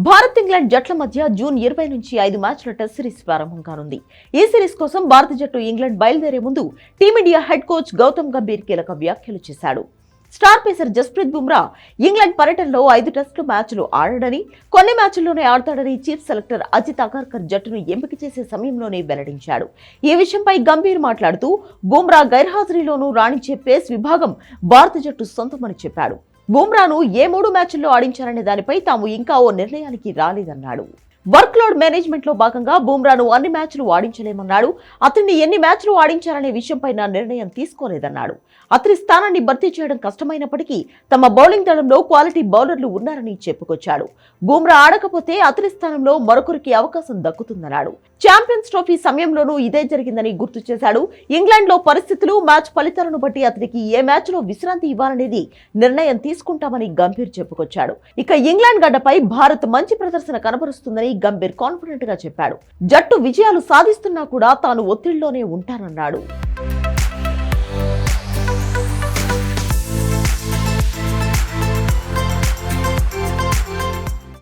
Bharat England జట్ల మధ్య June 20 నుంచి 5 మ్యాచ్ల టెస్ట్ సిరీస్ ప్రారంభం కానుంది. ఈ సిరీస్ కోసం భారత జట్టు ఇంగ్లాండ్ బయలుదేరే ముందు team India head coach Gautam Gambhir కీలక వ్యాఖ్యలు చేశాడు. Star pacer Jasprit Bumrah England పర్యటనలో 5 టెస్టు మ్యాచ్లు ఆడడని, కొన్ని మ్యాచ్ల్లోనే ఆడతాడని చీఫ్ సెలెక్టర్ అజిత్ అగార్కర్ జట్టును ఎంపిక చేసే సమయంలోనే వెల్లడించాడు. ఈ విషయంపై గంభీర్ మాట్లాడుతూ బుమ్రా గైర్హాజరీలోనూ రాణించే పేస్ విభాగం భారత జట్టు సొంతమని చెప్పాడు. బుమ్రాను ఏ 3 మ్యాచ్ల్లో ఆడించారనే దానిపై తాము ఇంకా ఓ నిర్ణయానికి రాలేదన్నాడు. వర్క్ లోడ్ మేనేజ్మెంట్ లో భాగంగా బుమ్రాను అన్ని మ్యాచ్లు ఆడించలేమన్నాడు. అతన్ని ఎన్ని మ్యాచ్లు ఆడించారనే విషయంపై నా నిర్ణయం తీసుకోలేదన్నాడు. అతని స్థానాన్ని భర్తీ చేయడం కష్టమైనప్పటికీ తమ బౌలింగ్ దళంలో క్వాలిటీ బౌలర్లు ఉన్నారని చెప్పుకొచ్చాడు. బుమ్రా ఆడకపోతే అతని స్థానంలో మరొకరికి అవకాశం దక్కుతుందన్నాడు. ఛాంపియన్స్ ట్రోఫీ సమయంలోనూ ఇదే జరిగిందని గుర్తు చేశాడు. ఇంగ్లాండ్ లో పరిస్థితులు, మ్యాచ్ ఫలితాలను బట్టి అతనికి ఏ మ్యాచ్ లో విశ్రాంతి ఇవ్వాలనేది నిర్ణయం తీసుకుంటామని గంభీర్ చెప్పుకొచ్చాడు. ఇక ఇంగ్లాండ్ గడ్డపై భారత్ మంచి ప్రదర్శన కనబరుస్తుందని గంభీర్ కాన్ఫిడెంట్ గా చెప్పాడు. జట్టు విజయాలు సాధిస్తున్నా కూడా తాను ఒత్తిడిలోనే ఉంటానన్నాడు.